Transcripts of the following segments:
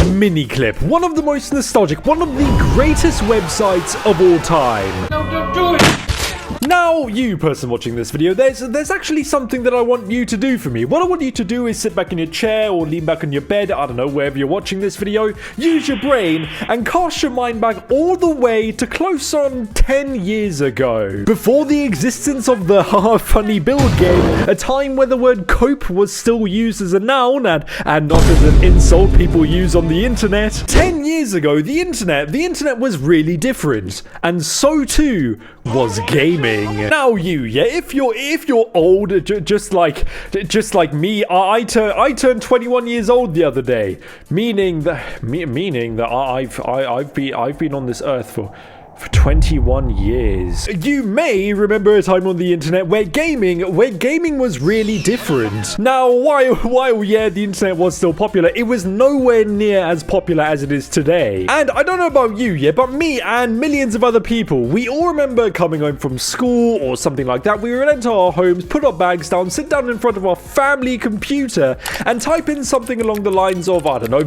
MiniClip, one of the most nostalgic, one of the greatest websites of all time. No, don't do it! Now, you person watching this video, there's actually something that I want you to do for me. What I want you to do is sit back in your chair or lean back on your bed, I don't know, wherever you're watching this video, use your brain and cast your mind back all the way to close on 10 years ago. Before the existence of the haha funny build game, a time where the word cope was still used as a noun and not as an insult people use on the internet. 10 years ago, the internet was really different, and so too was gaming. Now if you're old, just like me, I turned 21 years old the other day, meaning that I've been on this earth for 21 years. You may remember a time on the internet where gaming was really different. Now, while yeah, the internet was still popular, it was nowhere near as popular as it is today. And I don't know about you, yeah, but me and millions of other people, we all remember coming home from school or something like that. We would enter our homes, put our bags down, sit down in front of our family computer, and type in something along the lines of, I don't know,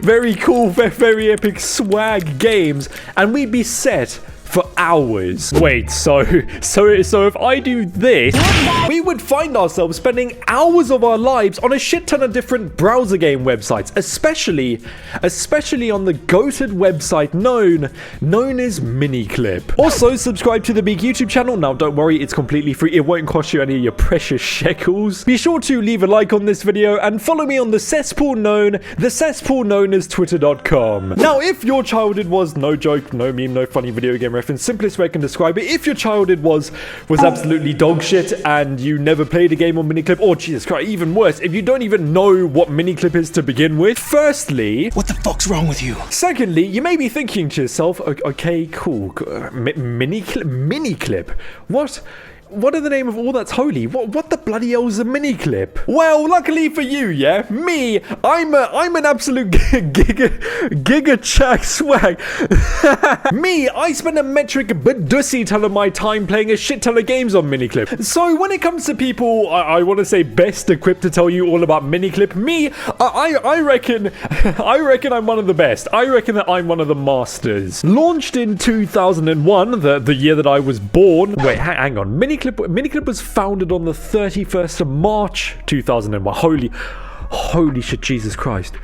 very cool, very epic swag games, and we'd be set for hours. Wait, so if I do this, we would find ourselves spending hours of our lives on a shit ton of different browser game websites, especially on the goated website known as MiniClip. Also, subscribe to the big YouTube channel. Now, don't worry, it's completely free. It won't cost you any of your precious shekels. Be sure to leave a like on this video and follow me on the cesspool known as twitter.com. Now, if your childhood was, no joke, no meme, no funny video game reference, simplest way I can describe it, if your childhood was absolutely dog shit and you never played a game on MiniClip, or Jesus Christ, even worse, if you don't even know what MiniClip is to begin with, firstly, what the fuck's wrong with you? Secondly, you may be thinking to yourself, okay, cool, MiniClip, what are the name of all that's holy? What the bloody hell is a MiniClip? Well, luckily for you, yeah, me, I'm an absolute giga chack swag. Me, I spend a metric badussy ton of my time playing a shit ton of games on MiniClip. So when it comes to people, I want to say best equipped to tell you all about MiniClip, me, I reckon I'm one of the best. I reckon that I'm one of the masters. Launched in 2001, the year that I was born. Wait, hang on. MiniClip was founded on the 31st of March 2001. Holy shit, Jesus Christ.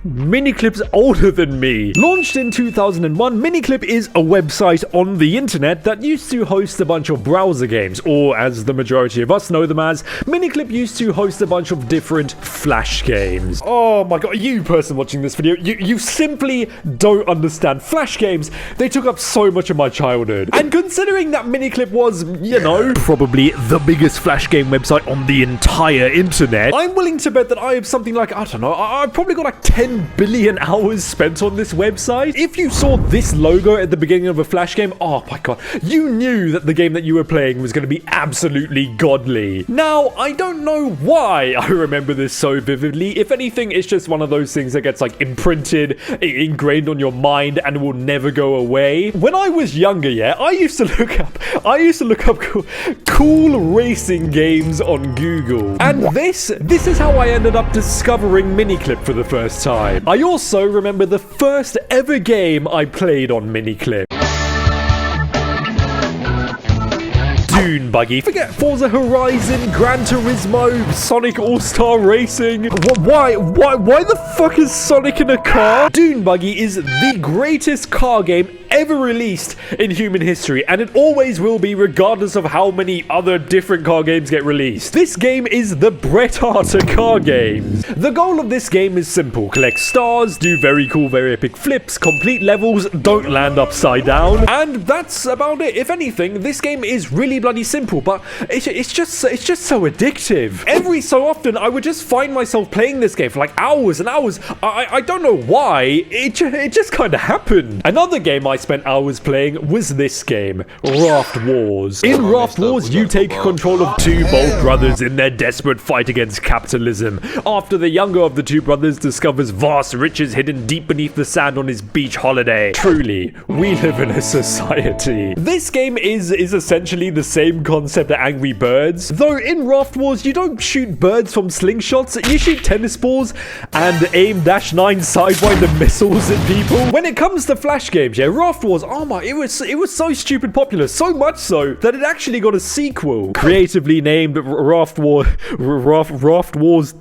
MiniClip's older than me. Launched in 2001, MiniClip is a website on the internet that used to host a bunch of browser games, or as the majority of us know them as, MiniClip used to host a bunch of different Flash games. Oh my god, you person watching this video, you simply don't understand. Flash games, they took up so much of my childhood. And considering that MiniClip was, you know, probably the biggest Flash game website on the entire internet, I'm willing to bet that I have something like, I don't know, I've probably got like 10 billion hours spent on this website. If you saw this logo at the beginning of a Flash game, oh my god, you knew that the game that you were playing was going to be absolutely godly. Now, I don't know why I remember this so vividly. If anything, it's just one of those things that gets like imprinted, ingrained on your mind and will never go away. When I was younger, yeah, I used to look up cool racing games on Google. And this is how I ended up discovering MiniClip for the first time. I also remember the first ever game I played on MiniClip. Dune Buggy. Forget Forza Horizon, Gran Turismo, Sonic All-Star Racing. Why the fuck is Sonic in a car? Dune Buggy is the greatest car game ever released in human history, and it always will be, regardless of how many other different car games get released. This game is the Bret Hart of car games. The goal of this game is simple: collect stars, do very cool, very epic flips, complete levels, don't land upside down, and that's about it. If anything, this game is really bloody simple, but it's just so addictive. Every so often, I would just find myself playing this game for like hours and hours. I don't know why. It just kind of happened. Another game I spent hours playing was this game, Raft Wars. In Raft Wars, you take control of two bold brothers in their desperate fight against capitalism, after the younger of the two brothers discovers vast riches hidden deep beneath the sand on his beach holiday. Truly, we live in a society. This game is essentially the same concept as Angry Birds, though in Raft Wars, you don't shoot birds from slingshots, you shoot tennis balls and aim -9 sidewinder missiles at people. When it comes to Flash games, yeah, Raft Wars, oh my, it was so stupid popular, so much so that it actually got a sequel, creatively named Raft Wars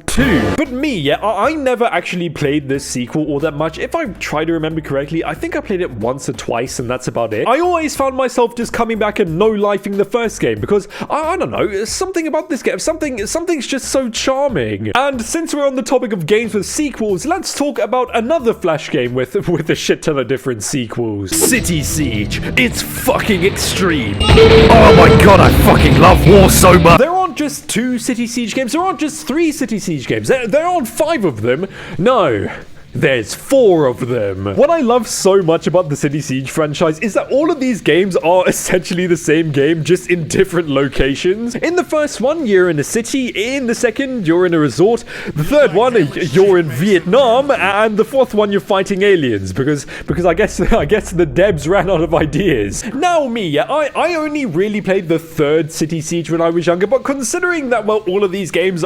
2. But me, yeah, I never actually played this sequel all that much. If I try to remember correctly, I think I played it once or twice and that's about it. I always found myself just coming back and no-lifing the first game because, I don't know, something about this game, something's just so charming. And since we're on the topic of games with sequels, let's talk about another Flash game with a shit ton of different sequels. City Siege. It's fucking extreme. Oh my god, I fucking love war so much. There aren't just 2 City Siege games, there aren't just 3 City Siege games, there aren't 5 of them. No. There's 4 of them. What I love so much about the City Siege franchise is that all of these games are essentially the same game, just in different locations. In the first one, you're in a city. In the second, you're in a resort. The third one, you're in Vietnam. And the fourth one, you're fighting aliens. Because I guess the devs ran out of ideas. Now me, yeah, I only really played the third City Siege when I was younger. But considering that, well, all of these games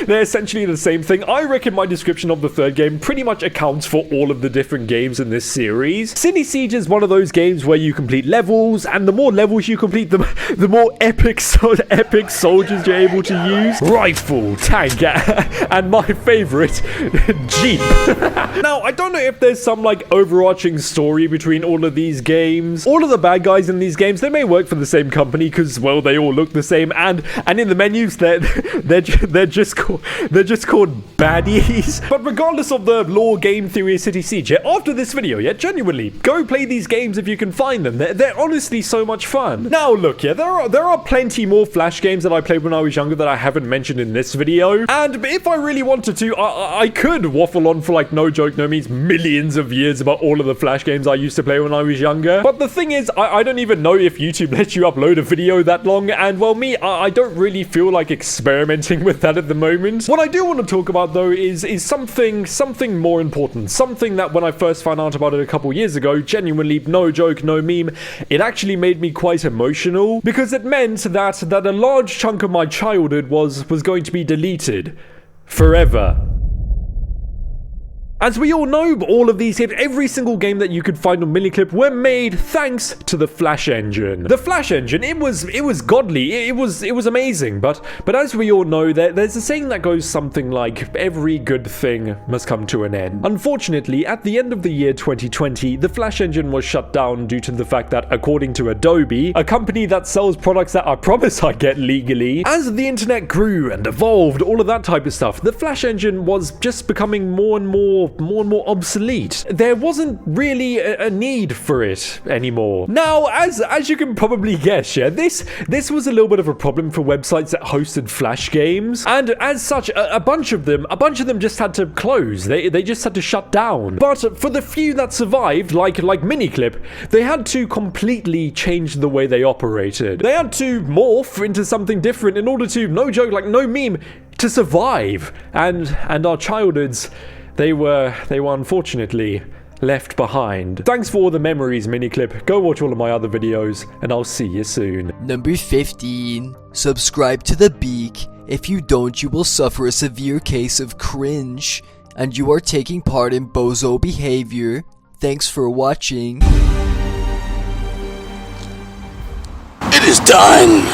they're essentially the same thing, I reckon my description of the third game pretty much accounts for all of the different games in this series. City Siege is one of those games where you complete levels, and the more levels you complete, the more epic soldiers you're able to use. Rifle, tank, and my favorite, Jeep. Now, I don't know if there's some like overarching story between all of these games. All of the bad guys in these games, they may work for the same company because, well, they all look the same, and in the menus, they're just called baddies. But regardless of the lore, game theory of City Siege, yeah, after this video, yeah, genuinely, go play these games if you can find them. They're honestly so much fun. Now, look, yeah, there are plenty more Flash games that I played when I was younger that I haven't mentioned in this video, and if I really wanted to, I could waffle on for, like, no joke, no means, millions of years about all of the Flash games I used to play when I was younger. But the thing is, I don't even know if YouTube lets you upload a video that long, and, well, me, I don't really feel like experimenting with that at the moment. What I do want to talk about, though, is something more important. Something that when I first found out about it a couple years ago, genuinely, no joke, no meme, it actually made me quite emotional because it meant that a large chunk of my childhood was going to be deleted forever. As we all know, all of these games, every single game that you could find on MiniClip were made thanks to the Flash engine. The Flash engine, it was godly, it was amazing, but as we all know, there's a saying that goes something like, every good thing must come to an end. Unfortunately, at the end of the year 2020, the Flash engine was shut down due to the fact that, according to Adobe, a company that sells products that I promise I get legally, as the internet grew and evolved, all of that type of stuff, the Flash engine was just becoming more and more obsolete. There wasn't really a need for it anymore. Now, as you can probably guess, yeah, this was a little bit of a problem for websites that hosted Flash games, and as such, a bunch of them just had to close. They just had to shut down. But for the few that survived, like MiniClip, they had to completely change the way they operated. They had to morph into something different in order to, no joke, like no meme, to survive. And our childhoods, they were unfortunately left behind. Thanks for all the memories, MiniClip. Go watch all of my other videos, and I'll see you soon. Number 15. Subscribe to the Beak. If you don't, you will suffer a severe case of cringe, and you are taking part in bozo behavior. Thanks for watching. It is done!